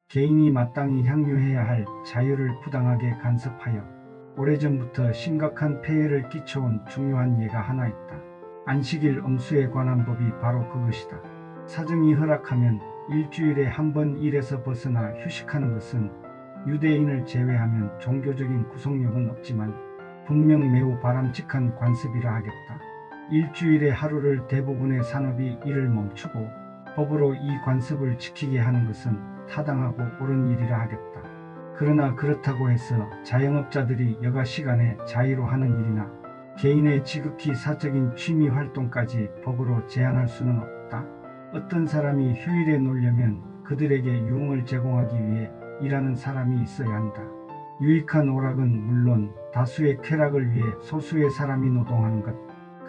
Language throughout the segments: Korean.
개인이 마땅히 향유해야 할 자유를 부당하게 간섭하여 오래전부터 심각한 폐해를 끼쳐온 중요한 예가 하나 있다. 안식일 엄수에 관한 법이 바로 그것이다. 사정이 허락하면 일주일에 한 번 일에서 벗어나 휴식하는 것은 유대인을 제외하면 종교적인 구속력은 없지만 분명 매우 바람직한 관습이라 하겠다. 일주일에 하루를 대부분의 산업이 일을 멈추고 법으로 이 관습을 지키게 하는 것은 타당하고 옳은 일이라 하겠다. 그러나 그렇다고 해서 자영업자들이 여가 시간에 자의로 하는 일이나 개인의 지극히 사적인 취미 활동까지 법으로 제한할 수는 없다. 어떤 사람이 휴일에 놀려면 그들에게 유흥을 제공하기 위해 일하는 사람이 있어야 한다. 유익한 오락은 물론 다수의 쾌락을 위해 소수의 사람이 노동하는 것,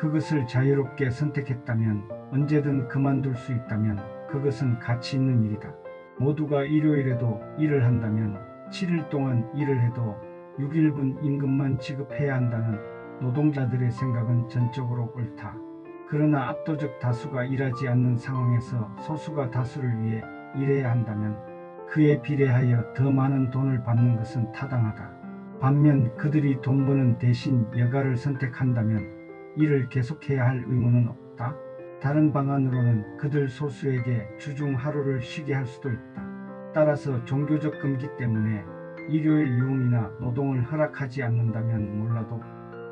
그것을 자유롭게 선택했다면, 언제든 그만둘 수 있다면 그것은 가치 있는 일이다. 모두가 일요일에도 일을 한다면 7일 동안 일을 해도 6일분 임금만 지급해야 한다는 노동자들의 생각은 전적으로 옳다. 그러나 압도적 다수가 일하지 않는 상황에서 소수가 다수를 위해 일해야 한다면 그에 비례하여 더 많은 돈을 받는 것은 타당하다. 반면 그들이 돈 버는 대신 여가를 선택한다면 일을 계속해야 할 의무는 없다. 다른 방안으로는 그들 소수에게 주중 하루를 쉬게 할 수도 있다. 따라서 종교적 금기 때문에 일요일 유흥이나 노동을 허락하지 않는다면 몰라도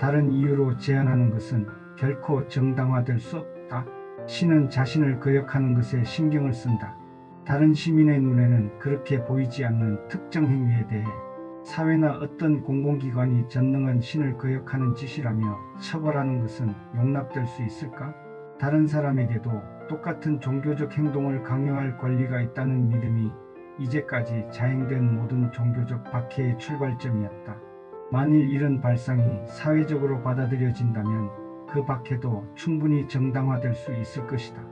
다른 이유로 제한하는 것은 결코 정당화될 수 없다. 신은 자신을 거역하는 것에 신경을 쓴다. 다른 시민의 눈에는 그렇게 보이지 않는 특정 행위에 대해 사회나 어떤 공공기관이 전능한 신을 거역하는 짓이라며 처벌하는 것은 용납될 수 있을까? 다른 사람에게도 똑같은 종교적 행동을 강요할 권리가 있다는 믿음이 이제까지 자행된 모든 종교적 박해의 출발점이었다. 만일 이런 발상이 사회적으로 받아들여진다면 그 박해도 충분히 정당화될 수 있을 것이다.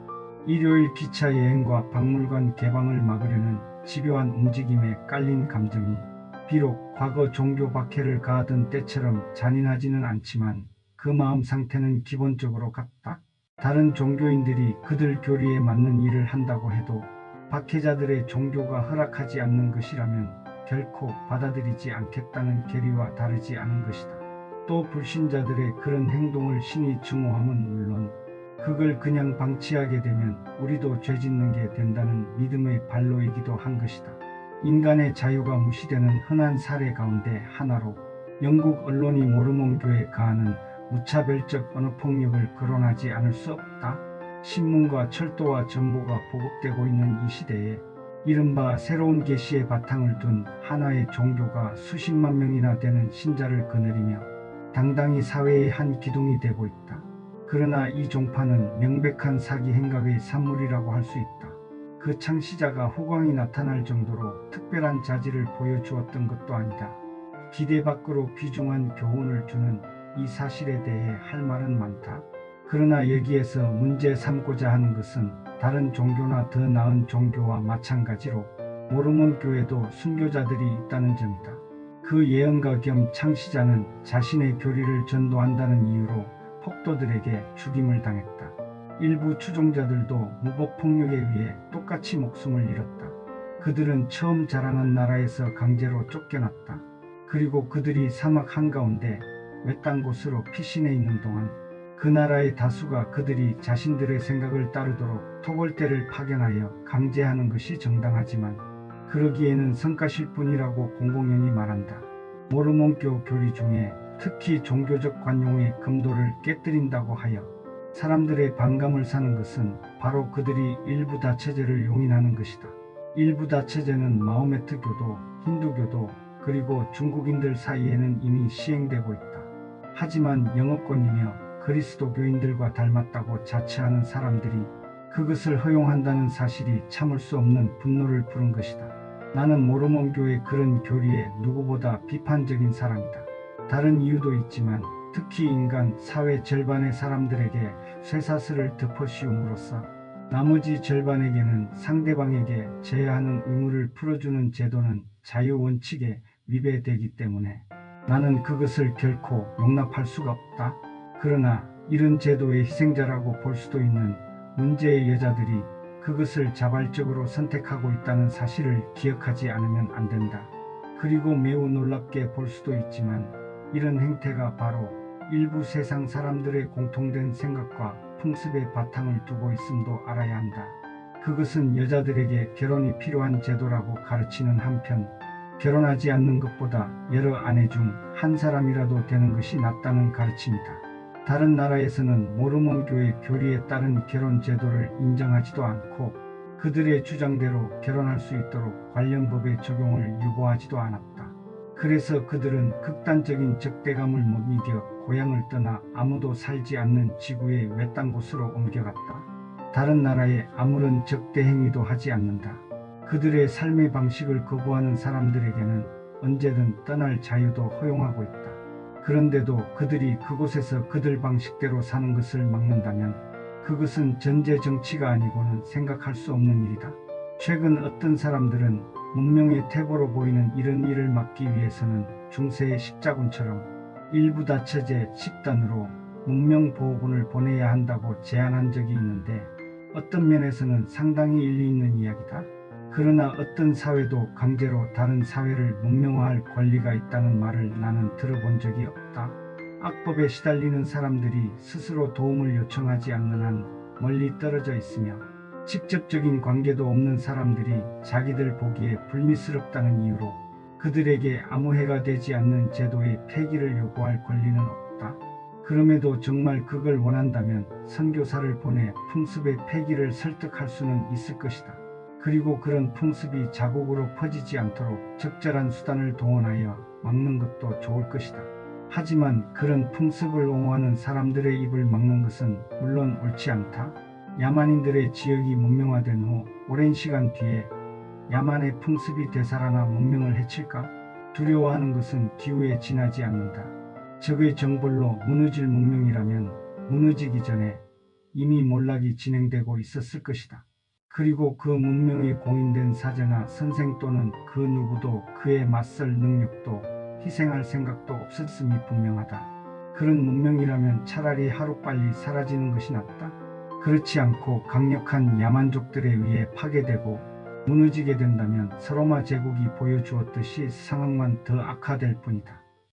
일요일 기차 여행과 박물관 개방을 막으려는 집요한 움직임에 깔린 감정이 비록 과거 종교 박해를 가하던 때처럼 잔인하지는 않지만 그 마음 상태는 기본적으로 같다. 다른 종교인들이 그들 교리에 맞는 일을 한다고 해도 박해자들의 종교가 허락하지 않는 것이라면 결코 받아들이지 않겠다는 결의와 다르지 않은 것이다. 또 불신자들의 그런 행동을 신이 증오함은 물론 그걸 그냥 방치하게 되면 우리도 죄짓는 게 된다는 믿음의 발로이기도 한 것이다. 인간의 자유가 무시되는 흔한 사례 가운데 하나로 영국 언론이 모르몬교에 가하는 무차별적 언어폭력을 거론하지 않을 수 없다. 신문과 철도와 정보가 보급되고 있는 이 시대에 이른바 새로운 계시의 바탕을 둔 하나의 종교가 수십만 명이나 되는 신자를 거느리며 당당히 사회의 한 기둥이 되고 있다. 그러나 이 종파는 명백한 사기 행각의 산물이라고 할 수 있다. 그 창시자가 후광이 나타날 정도로 특별한 자질을 보여주었던 것도 아니다. 기대 밖으로 귀중한 교훈을 주는 이 사실에 대해 할 말은 많다. 그러나 여기에서 문제 삼고자 하는 것은 다른 종교나 더 나은 종교와 마찬가지로 모르몬 교회도 순교자들이 있다는 점이다. 그 예언가 겸 창시자는 자신의 교리를 전도한다는 이유로 폭도들에게 죽임을 당했다. 일부 추종자들도 무법폭력에 의해 똑같이 목숨을 잃었다. 그들은 처음 자라난 나라에서 강제로 쫓겨났다. 그리고 그들이 사막 한가운데 외딴 곳으로 피신해 있는 동안 그 나라의 다수가 그들이 자신들의 생각을 따르도록 토벌대를 파견하여 강제하는 것이 정당하지만 그러기에는 성가실 뿐이라고 공공연히 말한다. 모르몬교 교리 중에 특히 종교적 관용의 금도를 깨뜨린다고 하여 사람들의 반감을 사는 것은 바로 그들이 일부 다체제를 용인하는 것이다. 일부 다체제는 마호메트 교도, 힌두교도 그리고 중국인들 사이에는 이미 시행되고 있다. 하지만 영어권이며 그리스도교인들과 닮았다고 자처하는 사람들이 그것을 허용한다는 사실이 참을 수 없는 분노를 부른 것이다. 나는 모르몬교의 그런 교리에 누구보다 비판적인 사람이다. 다른 이유도 있지만 특히 인간 사회 절반의 사람들에게 쇠사슬을 덮어씌움으로써 나머지 절반에게는 상대방에게 져야 하는 의무를 풀어주는 제도는 자유 원칙에 위배되기 때문에 나는 그것을 결코 용납할 수가 없다. 그러나 이런 제도의 희생자라고 볼 수도 있는 문제의 여자들이 그것을 자발적으로 선택하고 있다는 사실을 기억하지 않으면 안 된다. 그리고 매우 놀랍게 볼 수도 있지만 이런 행태가 바로 일부 세상 사람들의 공통된 생각과 풍습의 바탕을 두고 있음도 알아야 한다. 그것은 여자들에게 결혼이 필요한 제도라고 가르치는 한편 결혼하지 않는 것보다 여러 아내 중 한 사람이라도 되는 것이 낫다는 가르침이다. 다른 나라에서는 모르몬교의 교리에 따른 결혼 제도를 인정하지도 않고 그들의 주장대로 결혼할 수 있도록 관련 법의 적용을 유보하지도 않았다. 그래서 그들은 극단적인 적대감을 못 이겨 고향을 떠나 아무도 살지 않는 지구의 외딴 곳으로 옮겨갔다. 다른 나라에 아무런 적대 행위도 하지 않는다. 그들의 삶의 방식을 거부하는 사람들에게는 언제든 떠날 자유도 허용하고 있다. 그런데도 그들이 그곳에서 그들 방식대로 사는 것을 막는다면 그것은 전제 정치가 아니고는 생각할 수 없는 일이다. 최근 어떤 사람들은 문명의 태보로 보이는 이런 일을 막기 위해서는 중세의 십자군처럼 일부 다처제 집단으로 문명보호군을 보내야 한다고 제안한 적이 있는데 어떤 면에서는 상당히 일리 있는 이야기다. 그러나 어떤 사회도 강제로 다른 사회를 문명화할 권리가 있다는 말을 나는 들어본 적이 없다. 악법에 시달리는 사람들이 스스로 도움을 요청하지 않는 한 멀리 떨어져 있으며 직접적인 관계도 없는 사람들이 자기들 보기에 불미스럽다는 이유로 그들에게 아무 해가 되지 않는 제도의 폐기를 요구할 권리는 없다. 그럼에도 정말 그걸 원한다면 선교사를 보내 풍습의 폐기를 설득할 수는 있을 것이다. 그리고 그런 풍습이 자국으로 퍼지지 않도록 적절한 수단을 동원하여 막는 것도 좋을 것이다. 하지만 그런 풍습을 옹호하는 사람들의 입을 막는 것은 물론 옳지 않다. 야만인들의 지역이 문명화된 후 오랜 시간 뒤에 야만의 풍습이 되살아나 문명을 해칠까? 두려워하는 것은 기후에 지나지 않는다. 적의 정벌로 무너질 문명이라면 무너지기 전에 이미 몰락이 진행되고 있었을 것이다. 그리고 그 문명에 공인된 사제나 선생 또는 그 누구도 그에 맞설 능력도 희생할 생각도 없었음이 분명하다. 그런 문명이라면 차라리 하루빨리 사라지는 것이 낫다. 그렇지 않고 강력한 야만족들에 의해 파괴되고 무너지게 된다면 서로마 제국이 보여주었듯이 상황만 더 악화될 뿐이다.